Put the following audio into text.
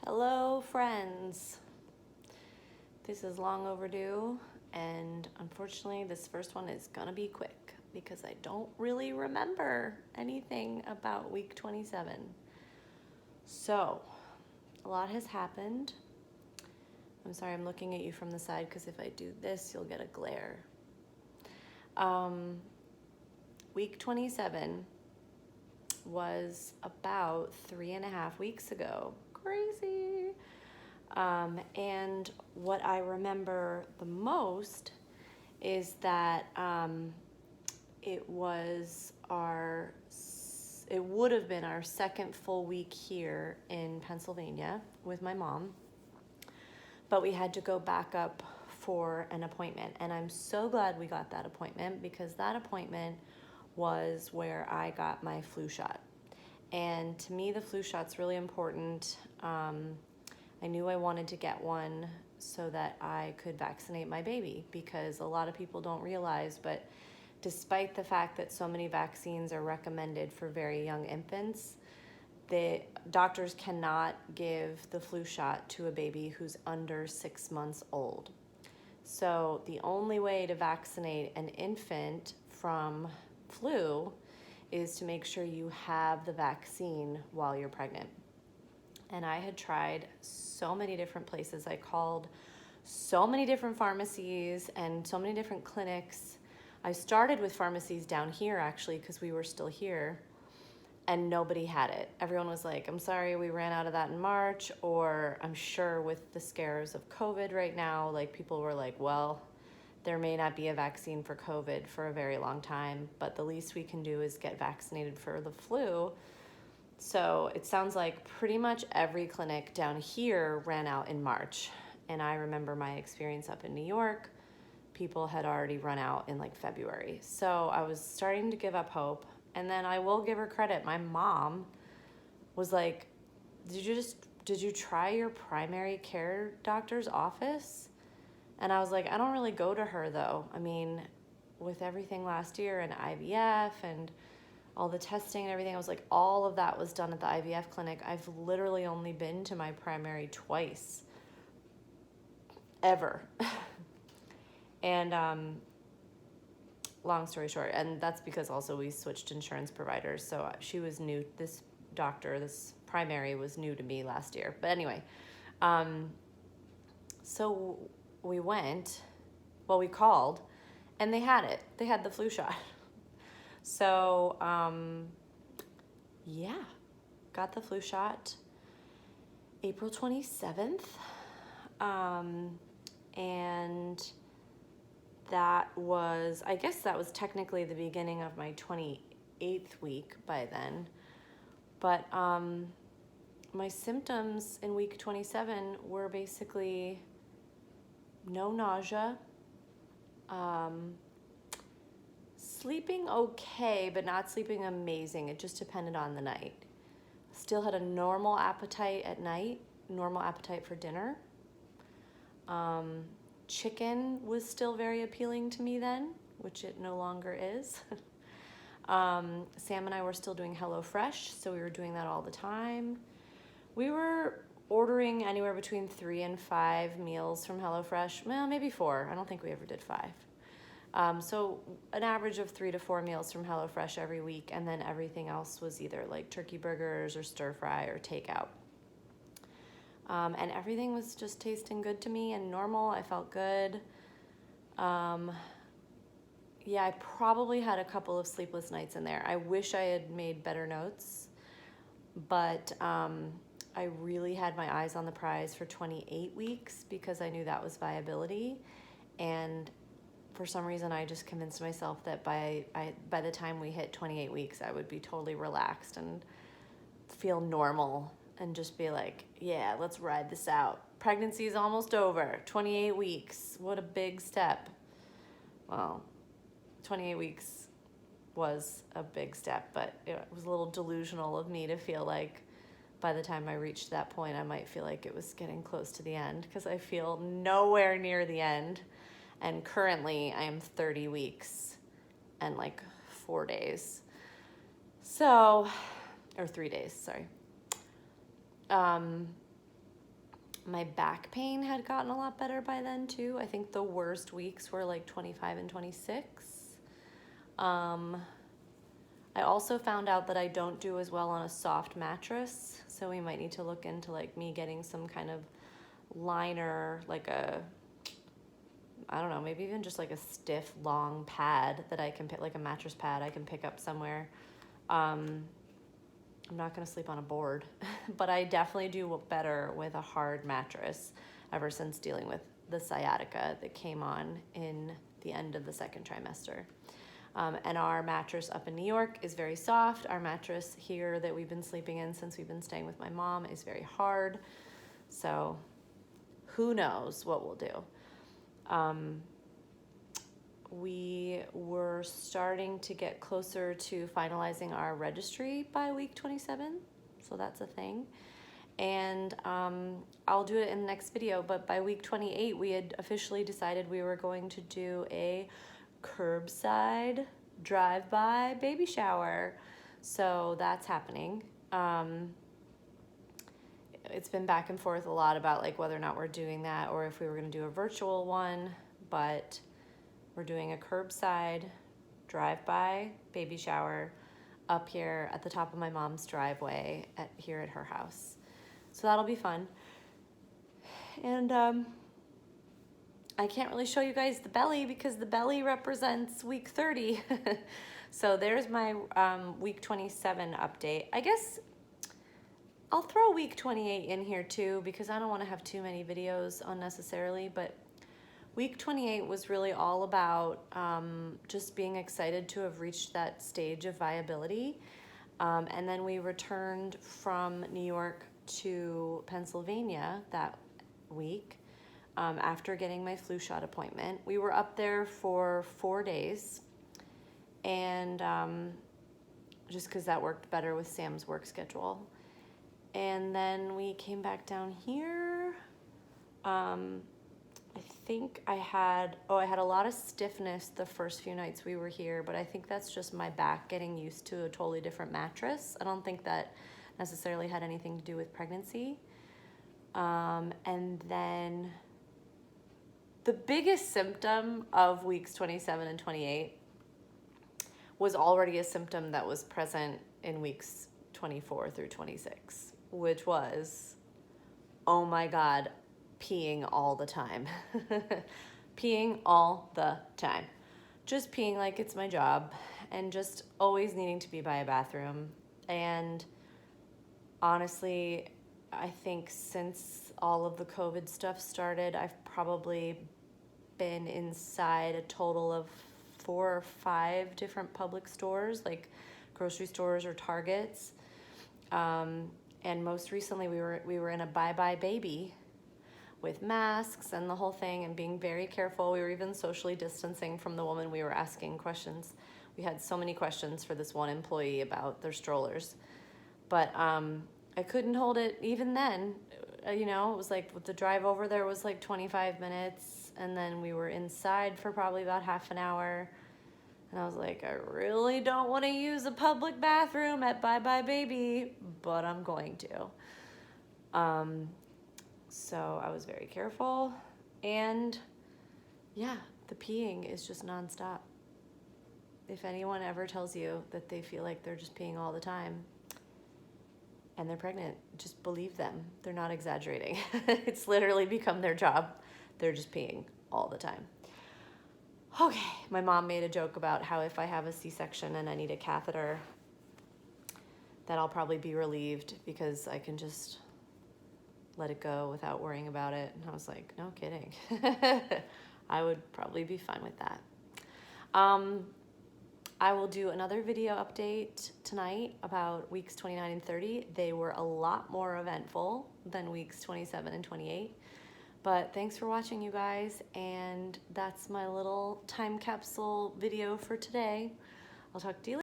Hello, friends. This is long overdue, and unfortunately, this first one is gonna be quick because I don't really remember anything about week 27. So, a lot has happened. I'm sorry, I'm looking at you from the side because if I do this, you'll get a glare. Week 27 was about 3.5 weeks ago. Crazy. And what I remember the most is that it would have been our second full week here in Pennsylvania with my mom, but we had to go back up for an appointment. And I'm so glad we got that appointment because that appointment was where I got my flu shot. And to me, the flu shot's really important. I knew I wanted to get one so that I could vaccinate my baby because a lot of people don't realize, but despite the fact that so many vaccines are recommended for very young infants, the doctors cannot give the flu shot to a baby who's under 6 months old. So the only way to vaccinate an infant from flu is to make sure you have the vaccine while you're pregnant. And I had tried so many different places. I called so many different pharmacies and so many different clinics. I started with pharmacies down here actually because we were still here and nobody had it. Everyone was like, I'm sorry, we ran out of that in March, or I'm sure with the scares of COVID right now, like people were like, well, there may not be a vaccine for COVID for a very long time, but the least we can do is get vaccinated for the flu. So it sounds like pretty much every clinic down here ran out in March. And I remember my experience up in New York, people had already run out in like February. So I was starting to give up hope. And then I will give her credit. My mom was like, did you try your primary care doctor's office? And I was like, I don't really go to her though. I mean, with everything last year and IVF and all the testing and everything, I was like, all of that was done at the IVF clinic. I've literally only been to my primary twice, ever. And long story short, and that's because also we switched insurance providers. So she was new, this doctor, this primary was new to me last year. But anyway, so we called and they had it. They had the flu shot. So, yeah, got the flu shot April 27th. And I guess that was technically the beginning of my 28th week by then. But my symptoms in week 27 were basically no nausea, sleeping okay, but not sleeping amazing. It just depended on the night. Still had a normal appetite at night, normal appetite for dinner. Chicken was still very appealing to me then, which it no longer is. Sam and I were still doing HelloFresh, so we were doing that all the time. We were ordering anywhere between 3 and 5 meals from HelloFresh. Well, maybe 4. I don't think we ever did 5. So an average of 3 to 4 meals from HelloFresh every week, and then everything else was either like turkey burgers or stir fry or takeout. And everything was just tasting good to me and normal. I felt good. Yeah, I probably had a couple of sleepless nights in there. I wish I had made better notes, but I really had my eyes on the prize for 28 weeks because I knew that was viability. And for some reason, I just convinced myself that by the time we hit 28 weeks, I would be totally relaxed and feel normal and just be like, yeah, let's ride this out. Pregnancy is almost over. 28 weeks. What a big step. Well, 28 weeks was a big step, but it was a little delusional of me to feel like by the time I reached that point, I might feel like it was getting close to the end because I feel nowhere near the end. And currently I am 30 weeks and like 4 days. So, or 3 days, sorry. My back pain had gotten a lot better by then too. I think the worst weeks were like 25 and 26. I also found out that I don't do as well on a soft mattress, so we might need to look into like me getting some kind of liner, like I don't know, maybe even just like a stiff, long pad that I can pick, like a mattress pad I can pick up somewhere. I'm not gonna sleep on a board, but I definitely do better with a hard mattress ever since dealing with the sciatica that came on in the end of the second trimester. And our mattress up in New York is very soft. Our mattress here that we've been sleeping in since we've been staying with my mom is very hard. So who knows what we'll do. We were starting to get closer to finalizing our registry by week 27. So that's a thing. And I'll do it in the next video, but by week 28, we had officially decided we were going to do a curbside drive-by baby shower. So that's happening. It's been back and forth a lot about like whether or not we're doing that or if we were going to do a virtual one, but we're doing a curbside drive-by baby shower up here at the top of my mom's driveway here at her house. So that'll be fun. And I can't really show you guys the belly because the belly represents week 30. So there's my week 27 update. I guess I'll throw week 28 in here too because I don't want to have too many videos unnecessarily, but week 28 was really all about just being excited to have reached that stage of viability. And then we returned from New York to Pennsylvania that week. After getting my flu shot appointment. We were up there for 4 days, and just because that worked better with Sam's work schedule. And then we came back down here. I think I had a lot of stiffness the first few nights we were here, but I think that's just my back getting used to a totally different mattress. I don't think that necessarily had anything to do with pregnancy. And then the biggest symptom of weeks 27 and 28 was already a symptom that was present in weeks 24 through 26, which was, oh my God, peeing all the time. Peeing all the time. Just peeing like it's my job and just always needing to be by a bathroom. And honestly, I think since all of the COVID stuff started, I've probably been inside a total of 4 or 5 different public stores, like grocery stores or Targets. And most recently we were in a Bye Bye Baby with masks and the whole thing and being very careful. We were even socially distancing from the woman we were asking questions. We had so many questions for this one employee about their strollers. But I couldn't hold it even then. It was like with the drive over there was like 25 minutes, and then we were inside for probably about half an hour. And I was like, I really don't want to use a public bathroom at Bye Bye Baby, but I'm going to. So I was very careful, and yeah, the peeing is just nonstop. If anyone ever tells you that they feel like they're just peeing all the time and they're pregnant, just believe them. They're not exaggerating. It's literally become their job. They're just peeing all the time. Okay, my mom made a joke about how if I have a C-section and I need a catheter, that I'll probably be relieved because I can just let it go without worrying about it. And I was like, no kidding. I would probably be fine with that. I will do another video update tonight about weeks 29 and 30. They were a lot more eventful than weeks 27 and 28. But thanks for watching, you guys. And that's my little time capsule video for today. I'll talk to you later.